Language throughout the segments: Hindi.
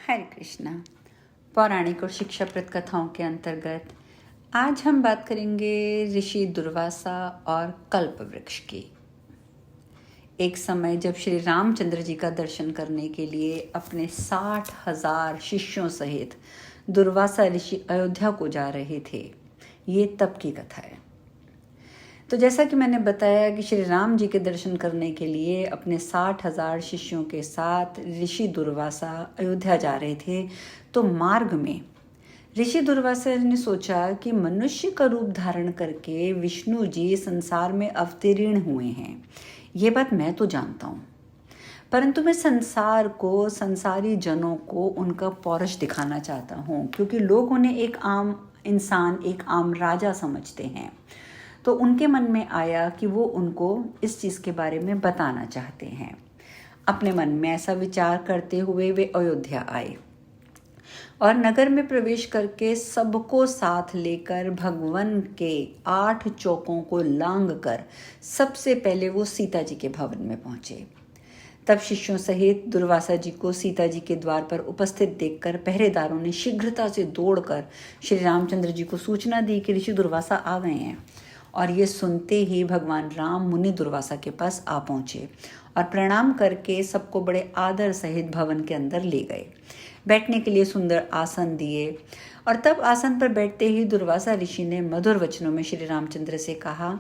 हरे कृष्णा। पौराणिक और शिक्षाप्रद कथाओं के अंतर्गत आज हम बात करेंगे ऋषि दुर्वासा और कल्प वृक्ष की। एक समय जब श्री रामचंद्र जी का दर्शन करने के लिए अपने 60,000 शिष्यों सहित दुर्वासा ऋषि अयोध्या को जा रहे थे, ये तब की कथा है। तो जैसा कि मैंने बताया कि श्री राम जी के दर्शन करने के लिए अपने 60,000 शिष्यों के साथ ऋषि दुर्वासा अयोध्या जा रहे थे, तो मार्ग में ऋषि दुर्वासा ने सोचा कि मनुष्य का रूप धारण करके विष्णु जी संसार में अवतीर्ण हुए हैं। ये बात मैं तो जानता हूँ, परंतु मैं संसार को, संसारी जनों को उनका पौरुष दिखाना चाहता हूँ, क्योंकि लोग उन्हें एक आम इंसान, एक आम राजा समझते हैं। तो उनके मन में आया कि वो उनको इस चीज़ के बारे में बताना चाहते हैं। अपने मन में ऐसा विचार करते हुए वे अयोध्या आए और नगर में प्रवेश करके सबको साथ लेकर भगवान के 8 चौकों को लांग कर सबसे पहले वो सीता जी के भवन में पहुंचे। तब शिष्यों सहित दुर्वासा जी को सीता जी के द्वार पर उपस्थित देखकर पहरेदारों ने शीघ्रता से दौड़कर श्री रामचंद्र जी को सूचना दी कि ऋषि दुर्वासा आ गए हैं। और ये सुनते ही भगवान राम मुनि दुर्वासा के पास आ पहुंचे और प्रणाम करके सबको बड़े आदर सहित भवन के अंदर ले गए। बैठने के लिए सुंदर आसन दिए और तब आसन पर बैठते ही दुर्वासा ऋषि ने मधुर वचनों में श्री रामचंद्र से कहा,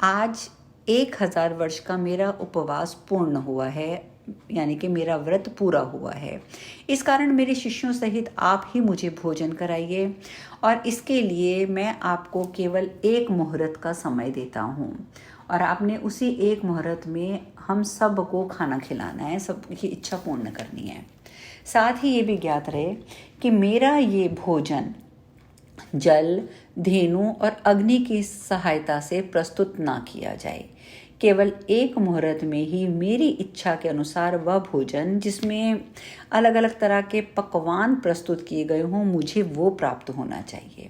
आज 1000 वर्ष का मेरा उपवास पूर्ण हुआ है, यानी कि मेरा व्रत पूरा हुआ है। इस कारण मेरे शिष्यों सहित आप ही मुझे भोजन कराइए और इसके लिए मैं आपको केवल 1 मुहूर्त का समय देता हूँ और आपने उसी 1 मुहूर्त में हम सबको खाना खिलाना है, सबकी इच्छा पूर्ण करनी है। साथ ही ये भी ज्ञात रहे कि मेरा ये भोजन जल, धेनु और अग्नि की सहायता से प्रस्तुत ना किया जाए। केवल 1 मुहूर्त में ही मेरी इच्छा के अनुसार वह भोजन जिसमें अलग अलग तरह के पकवान प्रस्तुत किए गए हों, मुझे वो प्राप्त होना चाहिए।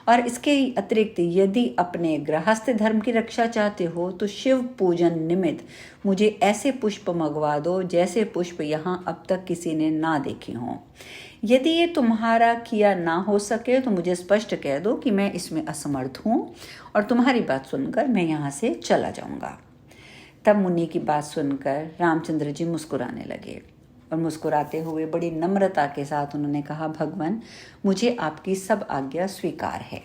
और इसके अतिरिक्त यदि अपने गृहस्थ धर्म की रक्षा चाहते हो तो शिव पूजन निमित्त मुझे ऐसे पुष्प मंगवा दो जैसे पुष्प यहाँ अब तक किसी ने ना देखे हों। यदि ये तुम्हारा किया ना हो सके तो मुझे स्पष्ट कह दो कि मैं इसमें असमर्थ हूँ और तुम्हारी बात सुनकर मैं यहाँ से चला जाऊँगा। तब मुनि की बात सुनकर रामचंद्र जी मुस्कुराने लगे और मुस्कुराते हुए बड़ी नम्रता के साथ उन्होंने कहा, भगवान मुझे आपकी सब आज्ञा स्वीकार है।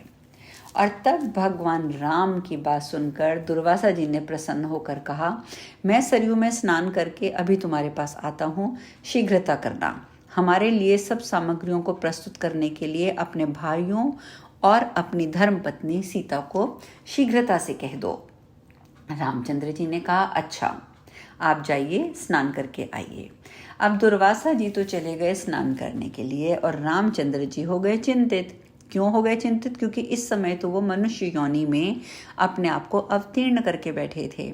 और तब भगवान राम की बात सुनकर दुर्वासा जी ने प्रसन्न होकर कहा, मैं सरयू में स्नान करके अभी तुम्हारे पास आता हूँ, शीघ्रता करना। हमारे लिए सब सामग्रियों को प्रस्तुत करने के लिए अपने भाइयों और अपनी धर्मपत्नी सीता को शीघ्रता से कह दो। रामचंद्र जी ने कहा, अच्छा आप जाइए, स्नान करके आइए। अब दुर्वासा जी तो चले गए स्नान करने के लिए और रामचंद्र जी हो गए चिंतित। क्यों हो गए चिंतित? क्योंकि इस समय तो वो मनुष्य योनि में अपने आप को अवतीर्ण करके बैठे थे।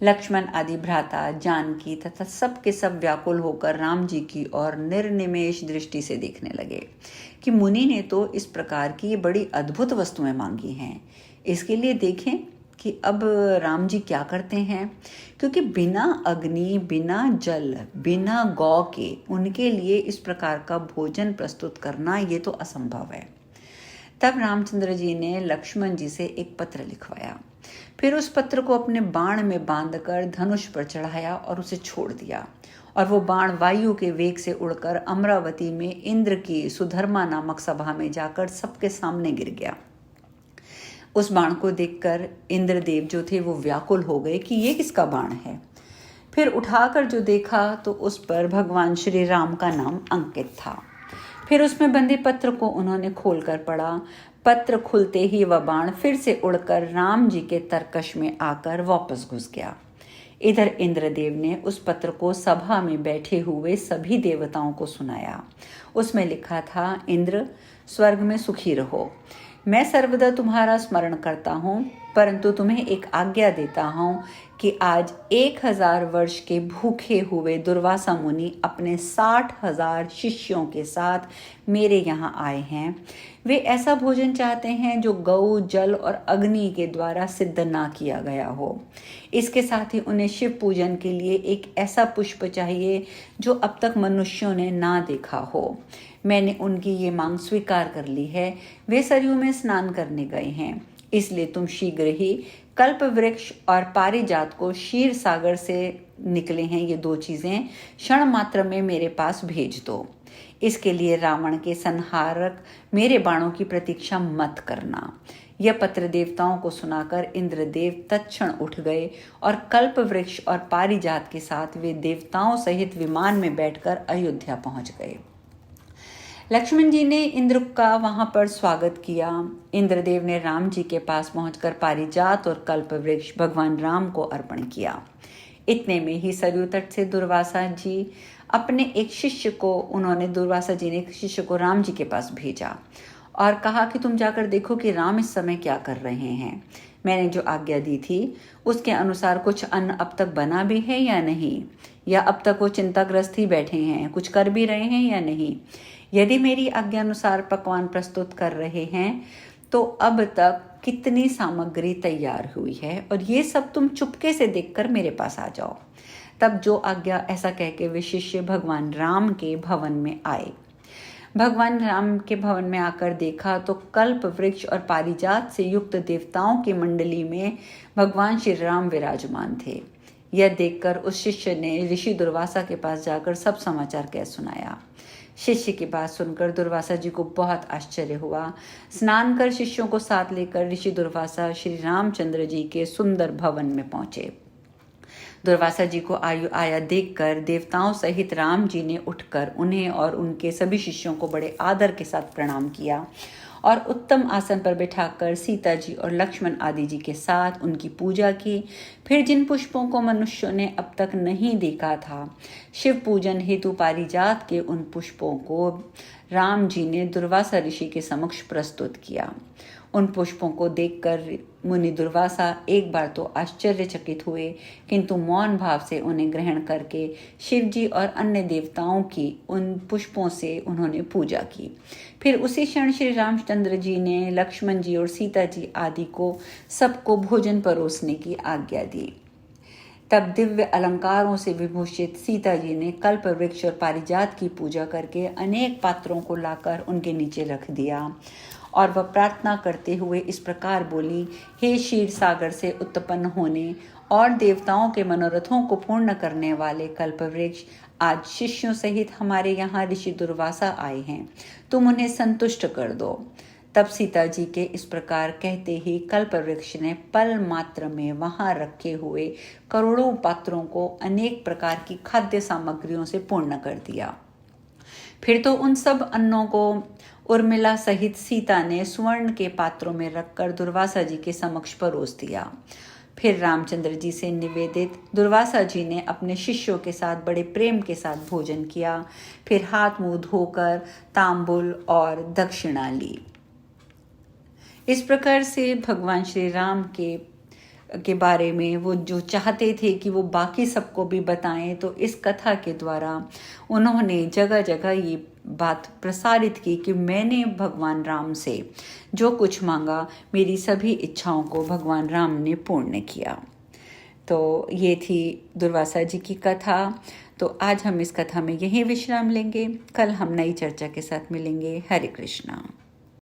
लक्ष्मण आदि भ्राता, जानकी तथा सब के सब व्याकुल होकर राम जी की ओर निर्निमेष दृष्टि से देखने लगे कि मुनि ने तो इस प्रकार की ये बड़ी अद्भुत वस्तुएं मांगी हैं, इसके लिए देखें कि अब राम जी क्या करते हैं। क्योंकि बिना अग्नि, बिना जल, बिना गौ के उनके लिए इस प्रकार का भोजन प्रस्तुत करना ये तो असंभव है। तब रामचंद्र जी ने लक्ष्मण जी से एक पत्र लिखवाया, फिर उस पत्र को अपने बाण में बांधकर धनुष पर चढ़ाया और उसे छोड़ दिया और वो बाण वायु के वेग से उड़कर अमरावती में इंद्र की सुधर्मा नामक सभा में जाकर सबके सामने गिर गया। उस बाण को देखकर इंद्रदेव जो थे वो व्याकुल हो गए कि ये किसका बाण है। फिर उठाकर जो देखा तो उस पर भगवान श्री राम का नाम अंकित था। फिर उसमें बंधे पत्र को उन्होंने खोलकर पढ़ा। पत्र खुलते ही वह बाण फिर से उड़कर राम जी के तरकश में आकर वापस घुस गया। इधर इंद्रदेव ने उस पत्र को सभा में बैठे हुए सभी देवताओं को सुनाया। उसमें लिखा था, इंद्र स्वर्ग में सुखी रहो, मैं सर्वदा तुम्हारा स्मरण करता हूँ, परंतु तुम्हें एक आज्ञा देता हूँ कि आज 1000 वर्ष के भूखे हुए दुर्वासा मुनि अपने 60,000 शिष्यों के साथ मेरे यहाँ आए हैं। वे ऐसा भोजन चाहते हैं जो गौ, जल और अग्नि के द्वारा सिद्ध ना किया गया हो। इसके साथ ही उन्हें शिव पूजन के लिए एक ऐसा पुष्प चाहिए जो अब तक मनुष्यों ने ना देखा हो। मैंने उनकी ये मांग स्वीकार कर ली है। वे सरयू में स्नान करने गए हैं, इसलिए तुम शीघ्र ही कल्प वृक्ष और पारिजात को क्षीर सागर से निकले हैं ये 2 चीजें क्षण मात्र में मेरे पास भेज दो। इसके लिए रावण के संहारक मेरे बाणों की प्रतीक्षा मत करना। यह पत्र देवताओं को सुनाकर इंद्रदेव तत्क्षण उठ गए और कल्प वृक्ष और पारिजात के साथ वे देवताओं सहित विमान में बैठकर अयोध्या पहुंच गए। लक्ष्मण जी ने इंद्र का वहां पर स्वागत किया। इंद्रदेव ने राम जी के पास पहुंचकर पारिजात और कल्प वृक्ष भगवान राम को अर्पण किया। इतने में ही सरयू तट से दुर्वासा जी ने एक शिष्य को राम जी के पास भेजा और कहा कि तुम जाकर देखो कि राम इस समय क्या कर रहे हैं। मैंने जो आज्ञा दी थी उसके अनुसार कुछ अन्न अब तक बना भी है या नहीं, या अब तक वो चिंताग्रस्त ही बैठे हैं, कुछ कर भी रहे हैं या नहीं। यदि मेरी आज्ञा अनुसार पकवान प्रस्तुत कर रहे हैं तो अब तक कितनी सामग्री तैयार हुई है, और ये सब तुम चुपके से देखकर मेरे पास आ जाओ। तब जो आज्ञा, ऐसा कह के वे शिष्य भगवान राम के भवन में आए। भगवान राम के भवन में आकर देखा तो कल्प वृक्ष और पारिजात से युक्त देवताओं की मंडली में भगवान श्री राम विराजमान थे। यह देखकर उस शिष्य ने ऋषि दुर्वासा के पास जाकर सब समाचार कह सुनाया। शिष्य की बात सुनकर दुर्वासा जी को बहुत आश्चर्य हुआ। स्नान कर शिष्यों को साथ लेकर ऋषि दुर्वासा श्री रामचंद्र जी के सुंदर भवन में पहुंचे। दुर्वासा जी को आया देखकर देवताओं सहित राम जी ने उठकर उन्हें और उनके सभी शिष्यों को बड़े आदर के साथ प्रणाम किया और उत्तम आसन पर बिठाकर सीता जी और लक्ष्मण आदि जी के साथ उनकी पूजा की। फिर जिन पुष्पों को मनुष्यों ने अब तक नहीं देखा था, शिव पूजन हेतु पारिजात के उन पुष्पों को राम जी ने दुर्वासा ऋषि के समक्ष प्रस्तुत किया। उन पुष्पों को देखकर मुनि दुर्वासा एक बार तो आश्चर्यचकित हुए, किंतु मौन भाव से उन्हें ग्रहण करके शिव जी और अन्य देवताओं की उन पुष्पों से उन्होंने पूजा की। फिर उसी क्षण श्री रामचंद्र जी ने लक्ष्मण जी और सीता जी आदि को सबको भोजन परोसने की आज्ञा दी। तब दिव्य अलंकारों से विभूषित सीता जी ने कल्प वृक्ष और पारिजात की पूजा करके अनेक पात्रों को लाकर उनके नीचे रख दिया और वह प्रार्थना करते हुए इस प्रकार बोली, हे क्षीर सागर से उत्पन्न होने और देवताओं के मनोरथों को पूर्ण करने वाले कल्पवृक्ष, आज शिष्यों सहित हमारे यहाँ ऋषि दुर्वासा आए हैं, तुम उन्हें संतुष्ट कर दो। तब सीता जी के इस प्रकार कहते ही कल्पवृक्ष ने पल मात्र में वहां रखे हुए करोड़ों पात्रों को अनेक प्रकार की खाद्य सामग्रियों से पूर्ण कर दिया। फिर तो उन सब अन्नों को उर्मिला सहित सीता ने स्वर्ण के पात्रों में रखकर दुर्वासा जी के समक्ष परोस दिया। फिर रामचंद्र जी से निवेदित दुर्वासा जी ने अपने शिष्यों के साथ बड़े प्रेम के साथ भोजन किया। फिर हाथ मुंह धोकर तांबुल और दक्षिणा ली। इस प्रकार से भगवान श्री राम के बारे में वो जो चाहते थे कि वो बाकी सबको भी बताएं, तो इस कथा के द्वारा उन्होंने जगह जगह ये बात प्रसारित की कि मैंने भगवान राम से जो कुछ मांगा, मेरी सभी इच्छाओं को भगवान राम ने पूर्ण किया। तो ये थी दुर्वासा जी की कथा। तो आज हम इस कथा में यहीं विश्राम लेंगे। कल हम नई चर्चा के साथ मिलेंगे। हरे कृष्णा।